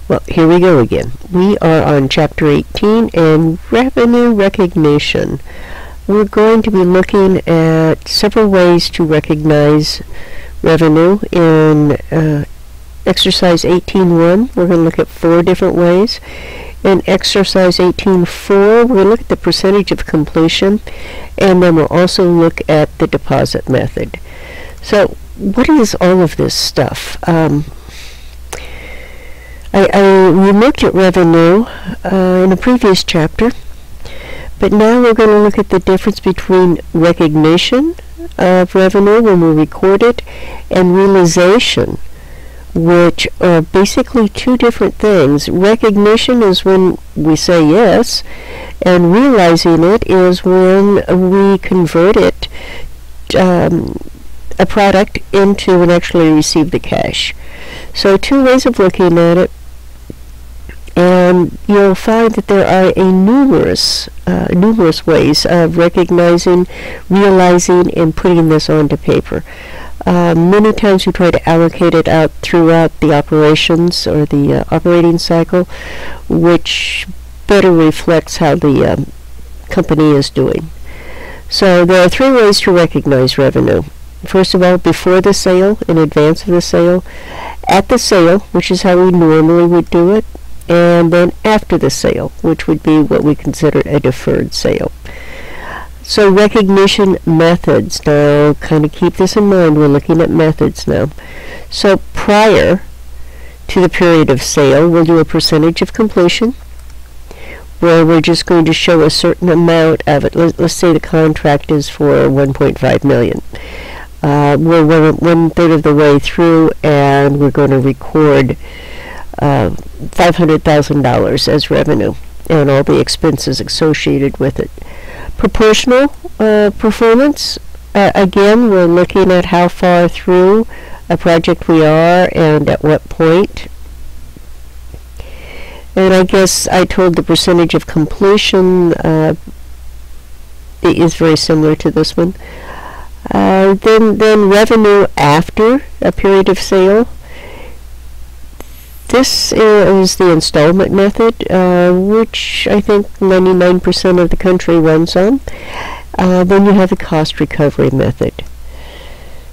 Well, here we go again. We are on Chapter 18 and Revenue Recognition. We're going to be looking at several ways to recognize revenue. In Exercise 18.1, we're going to look at 4 different ways. In Exercise 18.4, we're going to look at the percentage of completion, and then we'll also look at the deposit method. So, what is all of this stuff? We looked at revenue in a previous chapter, but now we're going to look at the difference between recognition of revenue when we record it and realization, which are basically 2 different things. Recognition is when we say yes, and realizing it is when we convert it, a product, into and actually receive the cash. So 2 ways of looking at it, and you'll find that there are numerous ways of recognizing, realizing, and putting this onto paper. Many times we try to allocate it out throughout the operations or the operating cycle, which better reflects how the company is doing. So there are 3 ways to recognize revenue. First of all, before the sale, in advance of the sale, at the sale, which is how we normally would do it, and then after the sale, which would be what we consider a deferred sale. So recognition methods. Now, kind of keep this in mind. We're looking at methods now. So prior to the period of sale, we'll do a percentage of completion, where we're just going to show a certain amount of it. Let's say the contract is for $1.5 million. We're 1/3 of the way through, and we're going to record $500,000 as revenue and all the expenses associated with it. Proportional performance, again, we're looking at how far through a project we are and at what point. And I guess I told the percentage of completion is very similar to this one. Then revenue after a period of sale. This is the installment method, which I think 99% of the country runs on. Then you have the cost recovery method.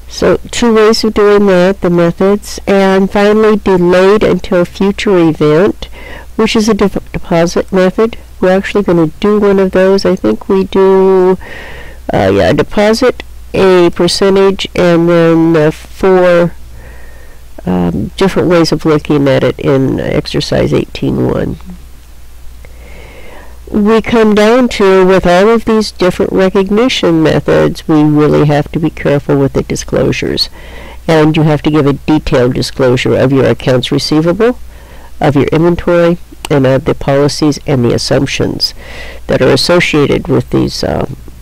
So 2 ways of doing that, the methods. And finally, delayed until future event, which is a deposit method. We're actually going to do one of those. I think we do a deposit, a percentage, and then 4 different ways of looking at it in Exercise 18.1. We come down to, with all of these different recognition methods, we really have to be careful with the disclosures. And you have to give a detailed disclosure of your accounts receivable, of your inventory, and of the policies and the assumptions that are associated with these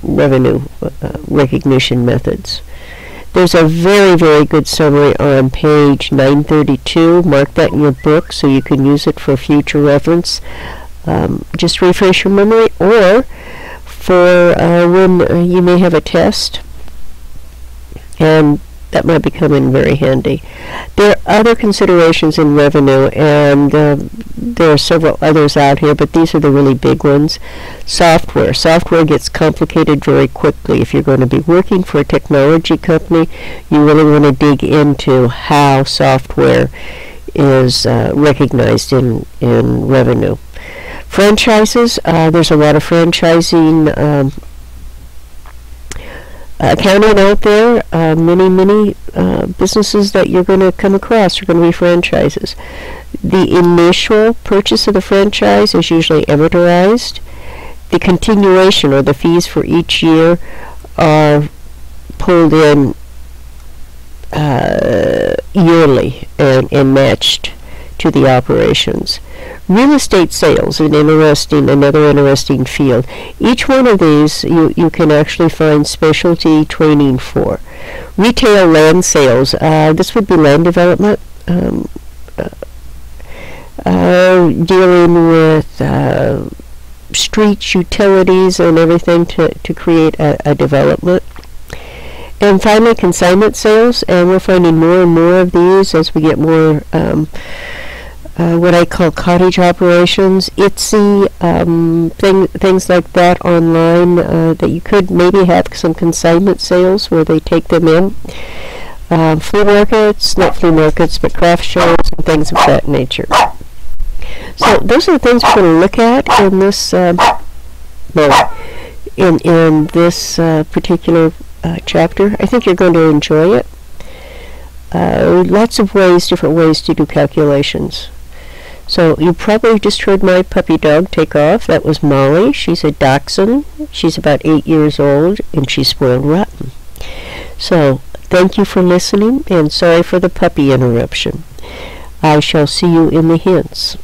revenue recognition methods. There's a very, very good summary on page 932. Mark that in your book so you can use it for future reference. Just refresh your memory, or for when you may have a test, and that might be coming very handy. There are other considerations in revenue, and there are several others out here, but these are the really big ones. Software. Software gets complicated very quickly. If you're going to be working for a technology company, you really want to dig into how software is recognized in revenue. Franchises. There's a lot of franchising accounting out there. Many businesses that you're going to come across are going to be franchises. The initial purchase of the franchise is usually amortized. The continuation, or the fees for each year, are pulled in yearly and matched to the operations. Real estate sales, another interesting field. Each one of these you can actually find specialty training for. Retail land sales, this would be land development, dealing with streets, utilities, and everything to create a development. And finally, consignment sales, and we're finding more and more of these as we get more what I call cottage operations, Etsy, things like that online, that you could maybe have some consignment sales where they take them in. Flea markets, not flea markets, but craft shows and things of that nature. So those are the things we're going to look at in this, in this particular chapter. I think you're going to enjoy it. Lots of ways, different ways to do calculations. So you probably just heard my puppy dog take off. That was Molly. She's a dachshund. She's about 8 years old, and she's spoiled rotten. So thank you for listening, and sorry for the puppy interruption. I shall see you in the hints.